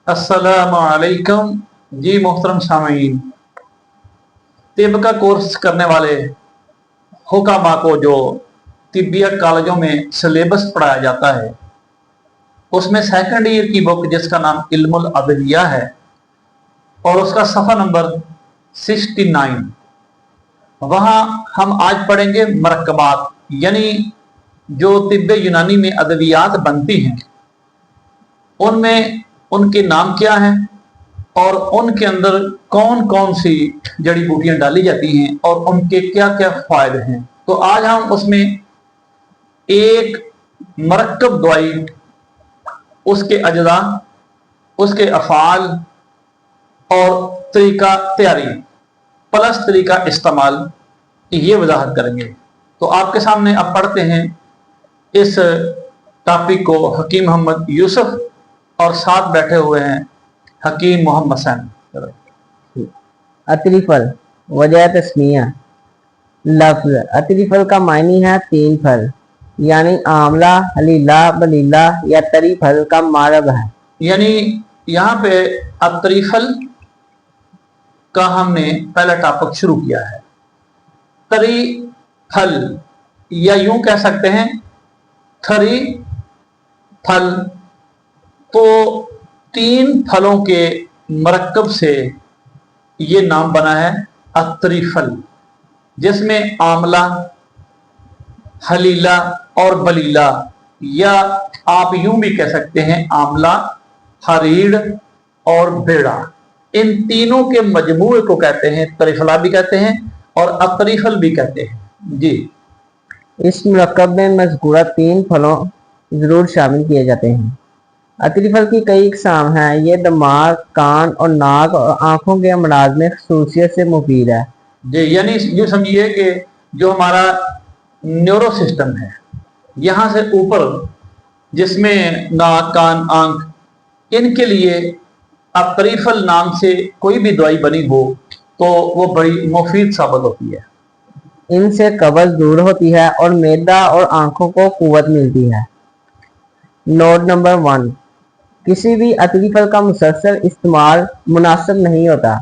अस्सलामुअलैकुम जी मोहतरम सामीन। तिब का कोर्स करने वाले हुकामा को जो तिब्बिया कॉलेजों में सिलेबस पढ़ाया जाता है उसमें सेकंड ईयर की बुक जिसका नाम इल्मुल अदविया है और उसका सफ़ा नंबर 69, वहाँ हम आज पढ़ेंगे मरकबात, यानी जो तिब्बे यूनानी में अदवियात बनती हैं उनमें उनके नाम क्या हैं और उनके अंदर कौन कौन सी जड़ी बूटियां डाली जाती हैं और उनके क्या क्या फायदे हैं। तो आज हम उसमें एक मरकब दवाई, उसके अजदा, उसके अफ़ाल और तरीका तैयारी प्लस तरीका इस्तेमाल, ये वजाहत करेंगे। तो आपके सामने अब पढ़ते हैं इस टॉपिक को हकीम मोहम्मद यूसुफ और साथ बैठे हुए हैं हकीम मोहम्मद सैन। अतरीफल वजह तस्मिया। लफ्ज अतरीफल का मायनी है तीन फल, यानी आमला, हलीला, बलीला या तरी फल का मारब है। यानी यहाँ पे अतरीफल का हमने पहला टॉपिक शुरू किया है। तरी फल या यूं कह सकते हैं थरी फल, तो तीन फलों के मरकब से ये नाम बना है अतरीफल, जिसमें आमला, हलीला और बलीला, या आप यूं भी कह सकते हैं आमला, हरीड़ और बेड़ा, इन तीनों के मजमूए को कहते हैं तरीफला भी कहते हैं और अतरीफल भी कहते हैं जी। इस मरकब में मज़कूरा तीन फलों जरूर शामिल किए जाते हैं। अतरीफल की कई इकसाम हैं। ये दिमाग, कान और नाक और आंखों के अमराज में खसूसियत से मुफीद है जी। यानी यूँ समझिए कि जो हमारा न्यूरो सिस्टम है, यहाँ से ऊपर जिसमें नाक, कान, आंख, इनके लिए अतरीफल नाम से कोई भी दवाई बनी हो तो वो बड़ी मुफीद साबित होती है। इनसे कब्ज़ दूर होती है और मैदा और आंखों को कुव्वत मिलती है। नोट नंबर 1, किसी भी अतरीफल का मुसलसल इस्तेमाल मुनासिब नहीं होता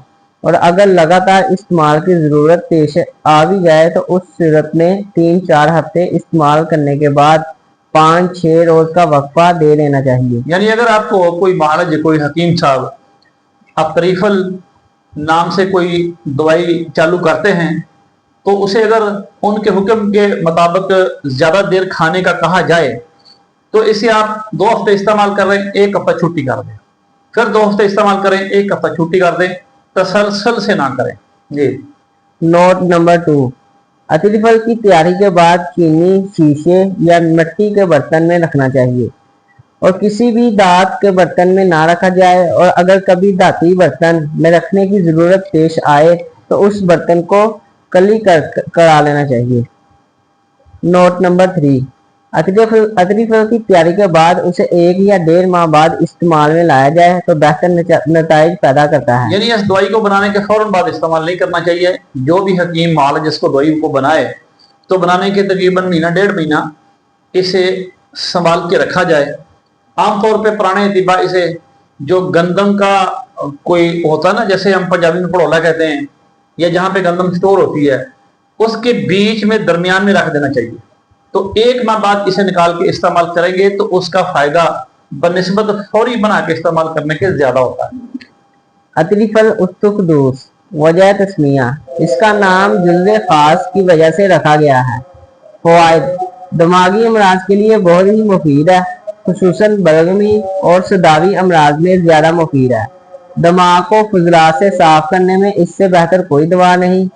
और अगर लगातार इस्तेमाल की ज़रूरत पेश आ भी जाए तो उस सूरत में 3-4 हफ्ते इस्तेमाल करने के बाद 5-6 रोज़ का वक्फा दे लेना चाहिए। यानी अगर आपको कोई महाराज, कोई हकीम साहब अतरीफल नाम से कोई दवाई चालू करते हैं तो उसे अगर उनके हुक्म के मुताबिक ज़्यादा देर खाने का कहा जाए तो इसे आप 2 हफ्ते इस्तेमाल कर रहे हैं, 1 हफ्ता छुट्टी कर दें, फिर 2 हफ्ते इस्तेमाल करें, 1 हफ्ता छुट्टी कर दें, तसलसल से ना करें जी। नोट नंबर 2, अतरीफल की तैयारी के बाद चीनी शीशे या मिट्टी के बर्तन में रखना चाहिए और किसी भी धात के बर्तन में ना रखा जाए, और अगर कभी धाती बर्तन में रखने की ज़रूरत पेश आए तो उस बर्तन को कली करा लेना चाहिए। नोट नंबर 3, अतरीफल की तैयारी के बाद उसे 1 या 1.5 माह बाद इस्तेमाल में लाया जाए तो बेहतर नताइज पैदा करता है। यानी इस दवाई को बनाने के फौरन बाद इस्तेमाल नहीं करना चाहिए। जो भी हकीम माल जिसको दवाई को बनाए तो बनाने के तकरीबन महीना 1.5 महीना इसे संभाल के रखा जाए। आमतौर पे पुराने तिब्बा इसे जो गंदम का कोई होता है ना, जैसे हम पंजाबी में पड़ोला कहते हैं, या जहाँ पे गंदम स्टोर होती है उसके बीच में दरमियान में रख देना चाहिए। तो 1 माह बाद इसे निकाल के इस्तेमाल करेंगे तो उसका फायदा बनिस्बत फौरी बना के इस्तेमाल करने के ज्यादा होता है। अतरीफल उस्तुकदूस वजह तस्मिया, इसका नाम जुल्दे खास की वजह से रखा गया है। फवाइद, दिमागी अमराज के लिए बहुत ही मुफीद है, खुसूसन बलगमी और सदावी अमराज में ज्यादा मुफीद है। दिमाग को फजलात से साफ करने में इससे बेहतर कोई दवा नहीं।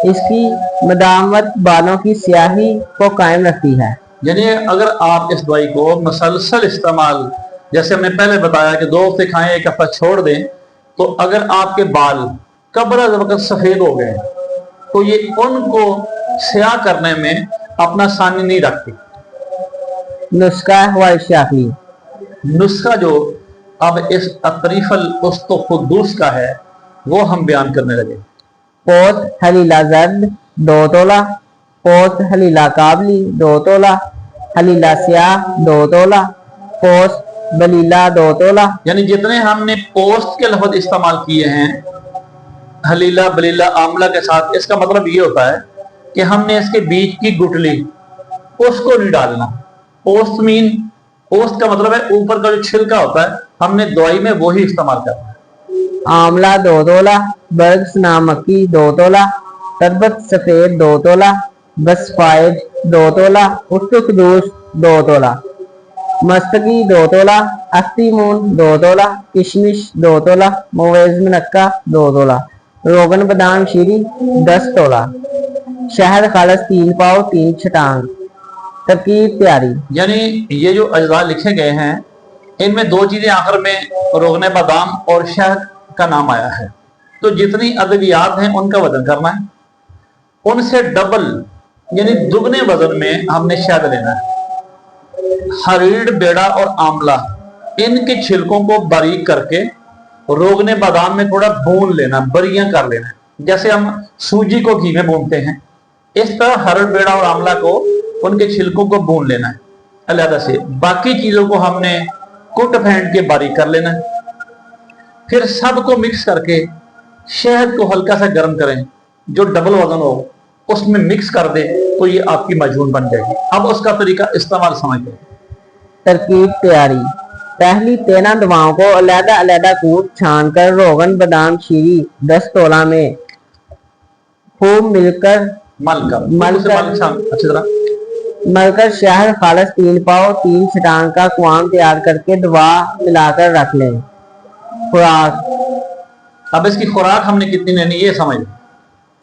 इसकी मदामत बालों की स्याही को कायम रखती है। यानी अगर आप इस दवाई को मुसलसल इस्तेमाल, जैसे हमने पहले बताया कि 2 हफ्ते खाएं, 1 हफ्ता छोड़ दें, तो अगर आपके बाल कब्र वक्त सफेद हो गए तो ये उनको स्याह करने में अपना सानी नहीं रखती। नुस्खा व शाफी, नुस्खा जो अब इस अतरीफल उस्तुकदूस का है वो हम बयान करने लगे। पोत हलीला जर्द 2 तोला, पोत हलीला काबली 2 तोला, हलीला स्याह 2 तोला, पोत बलीला 2 तोला। यानी जितने हमने पोस्त के लफ्ज इस्तेमाल किए हैं हलीला बलीला आमला के साथ, इसका मतलब ये होता है कि हमने इसके बीच की गुठली उसको नहीं डालना। पोस्त पोस्त का मतलब है ऊपर का जो छिलका होता है, हमने दवाई में वही इस्तेमाल करना है। आंवला 2 तोला, बर्ग्स नामकी 2 तोला, शरबत सफेद 2 तोला, बसफाइड 2 तोला, उत्तुकदूस 2 तोला, मस्तगी 2 तोला, अख्तीमून 2 तोला, किशमिश 2 तोला, मोवेज मनक्का 2 तोला, रोगन बादाम शीरी 10 तोला, शहद खालस 3 पाव 3 छटांग। तरकीब तैयारी। यानी ये जो अज्जा लिखे गए हैं इनमें 2 चीजें आखिर में रोगने बादाम और शहद का नाम आया है। तो जितनी अद्वियात हैं उनका वजन करना है, उनसे डबल यानी दुगने वजन में हमने शहद लेना है। हरीड़ बेड़ा और आंवला इनके छिलकों को बारीक करके रोगने बादाम में थोड़ा भून लेना, बरियां कर लेना, जैसे हम सूजी को घी में भूनते हैं इस तरह हरड़ बेड़ा और आंवला को उनके छिलकों को भून लेना है अलग से। बाकी चीजों को हमने कुट फेंट के बारीक कर लेना है। फिर सबको मिक्स करके शहद को हल्का सा गर्म करें, जो डबल वजन हो उसमें मिक्स कर दे तो ये आपकी मजून बन जाएगी। अब उसका तरीका इस्तेमाल समझ लो। तरकीब तैयारी। पहली 13 दवाओं को अलग-अलग कूट छान कर रोगन बादाम शीरी 10 तोला में खूब मलकर शहद खालस 3 पाव 3 छटांग का क्वाम तैयार करके दवा मिलाकर रख लें। खुराक। अब इसकी खुराक हमने कितनी लेनी ये समझ लो।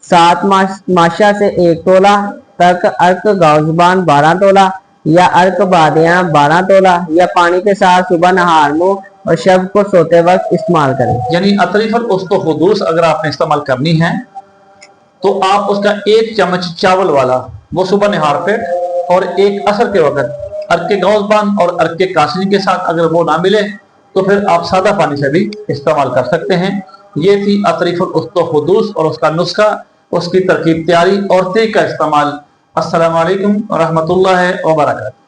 7 माशा से 1 तोला तक अर्क गौजबान 12 तोला या अर्क बादियां 12 तोला या पानी के साथ सुबह नहार मुंह और शब को सोते वक्त इस्तेमाल करें। यानी अतरीफल उसको खुदूस अगर आपने इस्तेमाल करनी है तो आप उसका 1 चम्मच चावल वाला वो सुबह निहार पेट और 1 असर के वक्त अर्के गौजबान और अर्के कासनी के साथ अगर वो ना मिले तो फिर आप सादा पानी से भी इस्तेमाल कर सकते हैं। ये थी अतरीफुल उस्तो खुदूस और उसका नुस्खा, उसकी तरकीब तैयारी और तरीका इस्तेमाल। अस्सलामु अलैकुम व रहमतुल्लाहि व बरकातहू।